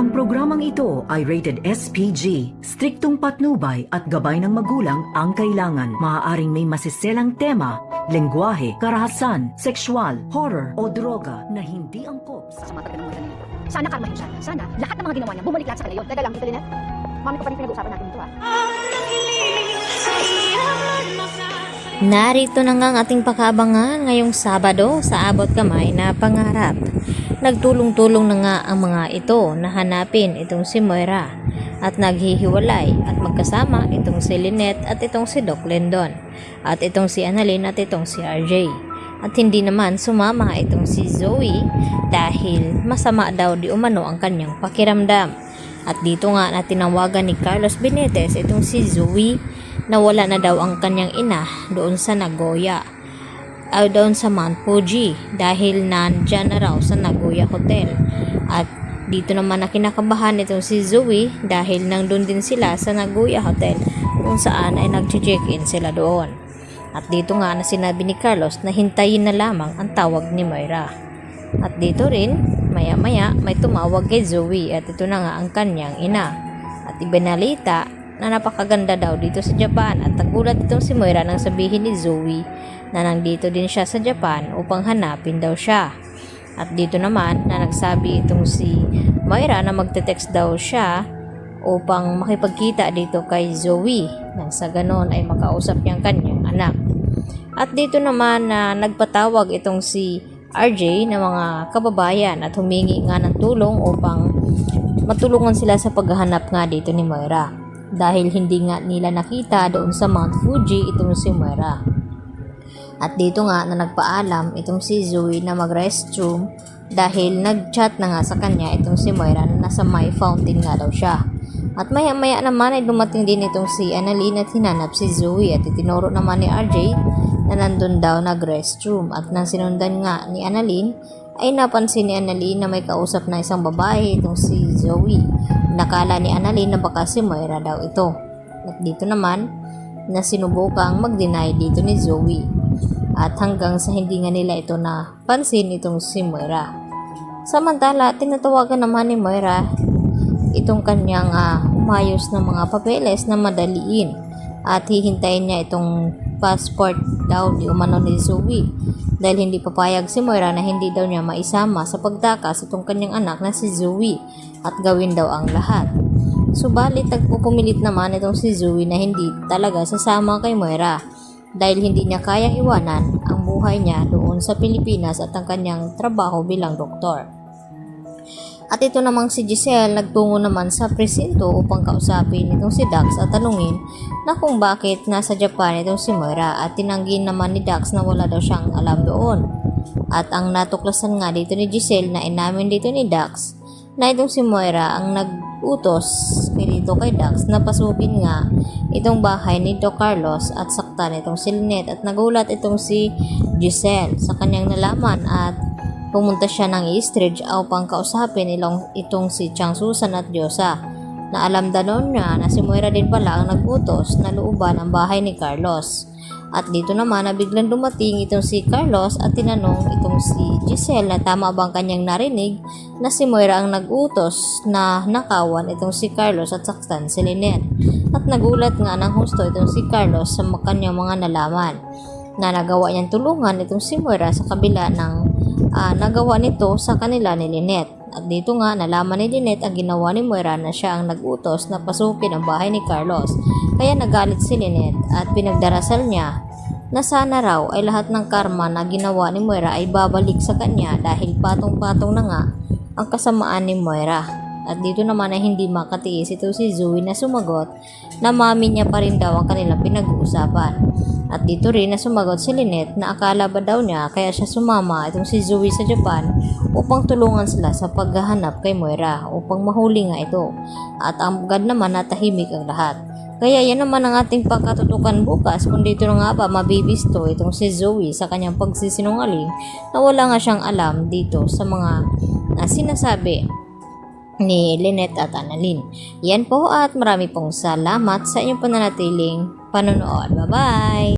Ang programang ito ay rated SPG. Striktong patnubay at gabay ng magulang ang kailangan. Maaaring may masiselang tema, lengguwahe, karahasan, sexual, horror o droga na hindi angkop sa mga talaga ng mga ganito. Sana karmahin siya. Sana lahat ng mga ginawa niya, bumalik lahat sa kanila yun. Teka lang, Tita Lynette. Mami ko pa rin pinag-uusapan natin dito Narito na nga ang ating pakabangan ngayong Sabado sa Abot Kamay na Pangarap. Nagtulong-tulong na nga ang mga ito na hanapin itong si Moira at naghihiwalay at magkasama itong si Lynette at itong si Doc Lindon at itong si Annalyn at itong si RJ. At hindi naman sumama itong si Zoe dahil masama daw di umano ang kanyang pakiramdam. At dito nga na tinawagan ni Carlos Benitez itong si Zoe na wala na daw ang kanyang ina doon sa Nagoya doon sa Mount Fuji dahil nandyan na raw sa Nagoya Hotel. At dito naman na kinakabahan itong si Zoe dahil nandun din sila sa Nagoya Hotel kung saan ay nag-check-in sila doon. At dito nga na sinabi ni Carlos na hintayin na lamang ang tawag ni Moira. At dito rin maya-maya may tumawag kay Zoe at ito na nga ang kanyang ina. At ibinalita na napakaganda daw dito sa Japan at nagulat itong si Moira nang sabihin ni Zoe na nandito din siya sa Japan upang hanapin daw siya. At dito naman na nagsabi itong si Moira na magte-text daw siya upang makipagkita dito kay Zoe nang sa ganon ay makausap niya ang kanyang anak. At dito naman na nagpatawag itong si RJ na mga kababayan at humingi nga ng tulong upang matulungan sila sa paghahanap nga dito ni Moira dahil hindi nga nila nakita doon sa Mount Fuji itong si Moira. At dito nga na nagpaalam itong si Zoe na mag-restroom dahil nag-chat na nga sa kanya itong si Moira na nasa may fountain nga daw siya. At maya-maya naman ay dumating din itong si Annalyn at hinanap si Zoe at itinuro naman ni RJ na nandun daw nag-restroom. At nang sinundan nga ni Annalyn ay napansin ni Annalyn na may kausap na isang babae itong si Zoe. Nakala ni Annalyn na baka si Moira daw ito. At dito naman na sinubukang mag-deny dito ni Zoe. At hanggang sa hindi nga nila ito na pansin itong si Moira. Samantala, tinatawagan naman ni Moira itong kanyang umayos ng mga papeles na madaliin at hihintayin niya itong passport daw di umano ni Zoe dahil hindi papayag si Moira na hindi daw niya maisama sa pagtakas itong kanyang anak na si Zoe at gawin daw ang lahat. Subalit nagpupumilit naman itong si Zoe na hindi talaga sasama kay Moira dahil hindi niya kayang iwanan ang buhay niya doon sa Pilipinas at ang kanyang trabaho bilang doktor. At ito namang si Giselle nagtungo naman sa presinto upang kausapin itong si Dax at tanungin na kung bakit nasa Japan itong si Moira at tinanggi naman ni Dax na wala daw siyang alam doon. At ang natuklasan nga dito ni Giselle na inamin dito ni Dax na itong si Moira ang nag-utos dito kay Dax na pasukin nga itong bahay ni Doc Carlos at saktan itong si Lynette at nagulat itong si Giselle sa kanyang nalaman at pumunta siya ng Eastridge upang kausapin itong si Chang Susan at Diosa na alam danon niya na si Moira din pala ang nag-utos na looban ang bahay ni Carlos. At dito naman na biglang dumating itong si Carlos at tinanong itong si Giselle na tama bang kanyang narinig na si Moira ang nag-utos na nakawan itong si Carlos at saktan si Lynette. At nagulat nga ng husto itong si Carlos sa kanyang mga nalaman na nagawa niyang tulungan itong si Moira sa kabila ng nagawa nito sa kanila ni Lynette. At dito nga nalaman ni Lynette ang ginawa ni Moira na siya ang nag-utos na pasukin ang bahay ni Carlos. Kaya nagalit si Lynette at pinagdarasal niya na sana raw ay lahat ng karma na ginawa ni Moira ay babalik sa kanya dahil patong-patong na nga ang kasamaan ni Moira. At dito naman ay hindi makatiis ito si Zoe na sumagot na mami niya pa rin daw ang kanilang pinag-uusapan. At dito rin na sumagot si Lynette na akala ba daw niya kaya siya sumama itong si Zoe sa Japan upang tulungan sila sa paghahanap kay Moira upang mahuli nga ito. At ang agad naman natahimik ang lahat. Kaya yan naman ang ating pagkatutukan bukas kung dito na nga ba mabibisto itong si Zoe sa kanyang pagsisinungaling na wala nga siyang alam dito sa mga sinasabi ni Lynette at Annalyn. Yan po at marami pong salamat sa inyong pananatiling panonood. Bye-bye!